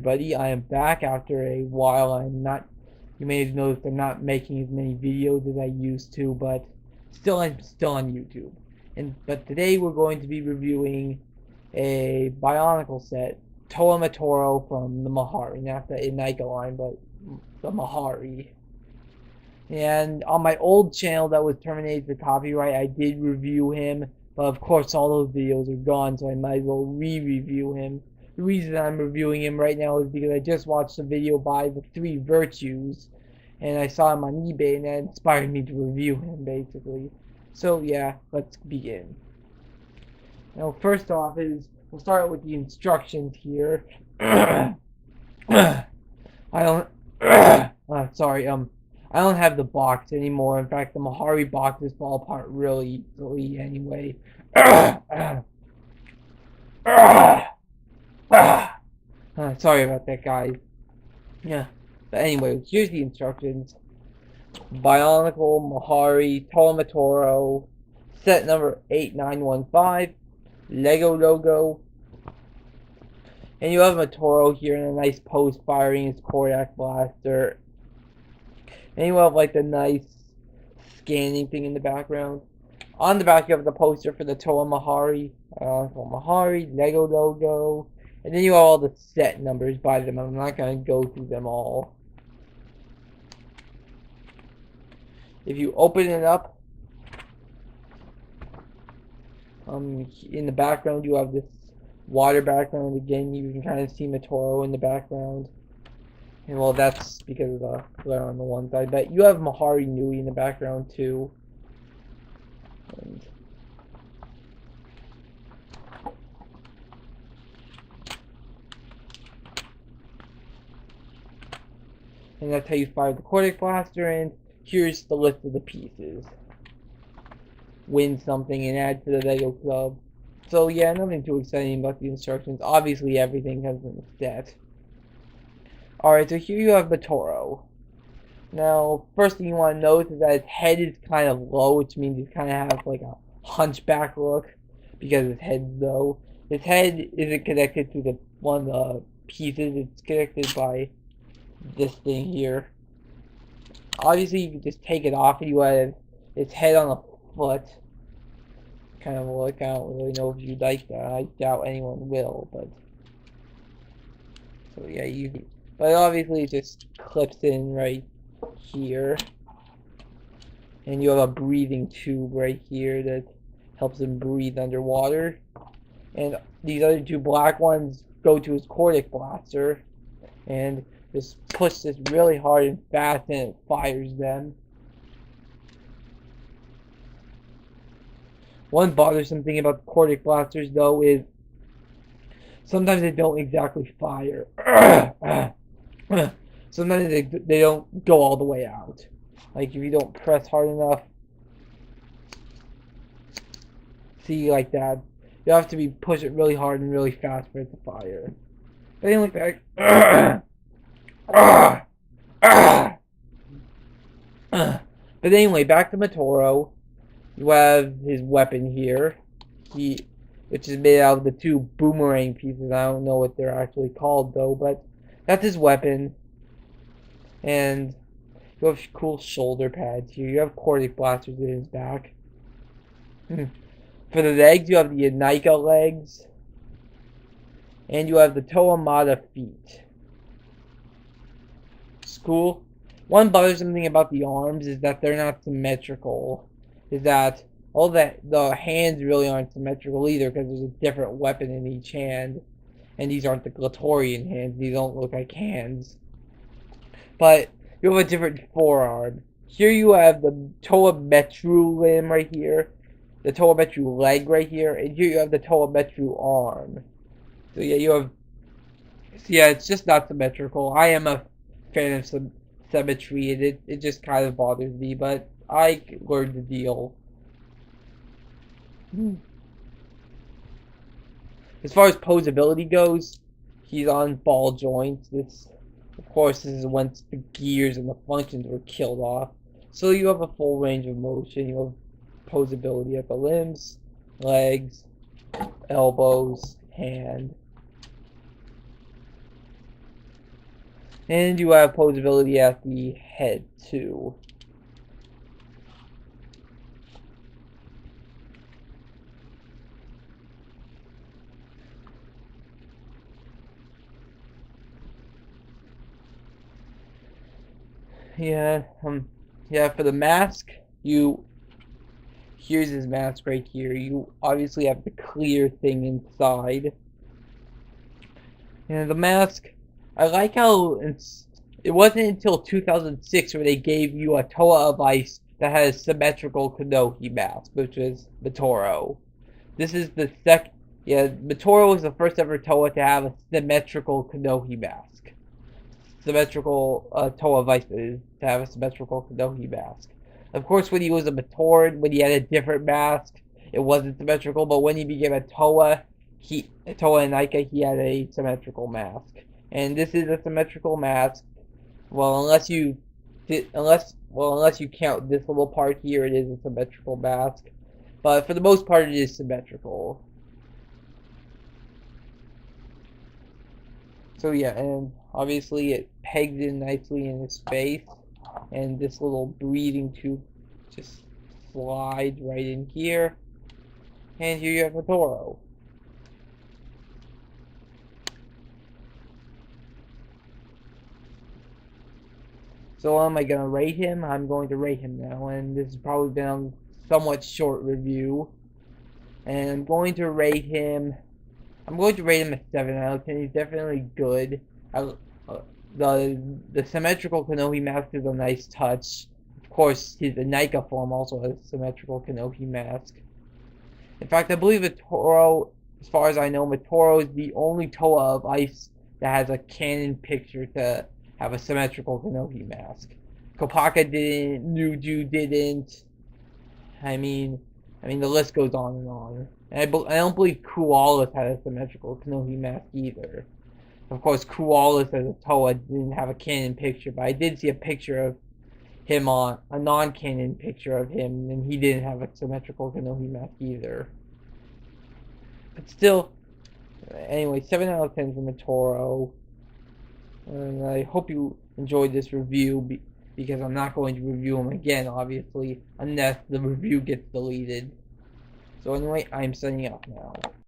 everybody. I am back after a while. You may have noticed I'm not making as many videos as I used to, but I'm still on YouTube. But today we're going to be reviewing a Bionicle set, Toa Mahri from the Mahri, not the Inika line, but the Mahri. And on my old channel that was terminated for copyright, I did review him, but of course all those videos are gone, so I might as well re-review him. The reason I'm reviewing him right now is because I just watched a video by the Three Virtues, and I saw him on eBay, and that inspired me to review him, basically. So yeah, let's begin. Now, first off we'll start with the instructions here. I don't, sorry, I don't have the box anymore. In fact, the Mahri boxes fall apart really easily anyway. Sorry about that, guys. Yeah. But anyway, here's the instructions. Bionicle Mahri Toa Mahri, set number 8915, Lego logo. And you have Matoro here in a nice pose firing his Kodak blaster. And you have like the nice scanning thing in the background. On the back you have the poster for the Toa Mahri, Lego logo. And then you have all the set numbers by them. I'm not going to go through them all. If you open it up, in the background you have this water background again. You can kind of see Matoro in the background. And well, that's because of the glare on the one side. But you have Mahri Nui in the background too. And that's how you fire the Kodak blaster, and here's the list of the pieces. Win something and add to the Lego Club. So yeah, nothing too exciting about the instructions. Obviously everything has been set. Alright, so here you have Matoro. Now, first thing you want to notice is that his head is kind of low, which means he kind of has like a hunchback look because his head's low. His head isn't connected to the one of the pieces, it's connected by this thing here. Obviously, you can just take it off and you have its head on a foot. Kind of look, I don't really know if you like that. I doubt anyone will, but so yeah, but obviously it just clips in right here. And you have a breathing tube right here that helps him breathe underwater. And these other two black ones go to his Kodak blaster. And just push this really hard and fast and it fires them. One bothersome thing about the Kodak blasters though is sometimes they don't exactly fire. Sometimes they don't go all the way out. Like if you don't press hard enough. See, like that. You have to push it really hard and really fast for it to fire. But anyway, but anyway, back to Matoro. You have his weapon here, which is made out of the two boomerang pieces. I don't know what they're actually called though, but that's his weapon. And you have cool shoulder pads here. You have Kodak blasters in his back. For the legs, you have the Inika legs. And you have the Toa Mahri feet. It's cool. One bothersome thing about the arms is that they're not symmetrical. Is that the hands really aren't symmetrical either because there's a different weapon in each hand. And these aren't the Glatorian hands. These don't look like hands. But you have a different forearm. Here you have the Toa Mahri limb right here. The Toa Mahri leg right here. And here you have the Toa Mahri arm. So yeah, it's just not symmetrical. I am a fan of some symmetry, and it just kind of bothers me, but I learned the deal. As far as posability goes, he's on ball joints. Of course, this is once the gears and the functions were killed off. So you have a full range of motion. You have posability at the limbs, legs, elbows, hand. And you have posability at the head too. Yeah, yeah, for the mask, here's his mask right here. You obviously have the clear thing inside. And the mask, I like how it wasn't until 2006 where they gave you a Toa of Ice that had a symmetrical kanohi mask, which was Matoro. This is the yeah, Matoro was the first ever Toa to have a symmetrical kanohi mask. Symmetrical Toa Vices to have a symmetrical kanohi mask. Of course, when he was a Matoran, when he had a different mask, it wasn't symmetrical. But when he became a Toa, Toa and Nika, he had a symmetrical mask. And this is a symmetrical mask. Well, unless you count this little part here, it is a symmetrical mask. But for the most part, it is symmetrical. So yeah, and obviously it pegs in nicely in his face, and this little breathing tube just slides right in here, and here you have a Toro. So am I gonna rate him? I'm going to rate him now, and this has probably been a somewhat short review, and I'm going to rate him a 7 out of 10. He's definitely good. I, uh, the symmetrical Kanohi mask is a nice touch. Of course, his Nika form also has a symmetrical Kanohi mask. In fact, I believe Matoro, as far as I know, Matoro is the only Toa of Ice that has a canon picture to have a symmetrical Kanohi mask. Kopaka didn't, Nuju didn't. I mean, the list goes on and on. And I don't believe Kualis had a symmetrical Kanohi mask either. Of course, Kualis as a Toa didn't have a canon picture, but I did see a picture of him on a non-canon picture of him, and he didn't have a symmetrical Kanohi mask either. But still, anyway, 7 out of 10 for Matoro. And I hope you enjoyed this review because I'm not going to review him again, obviously, unless the review gets deleted. So anyway, I'm signing off now.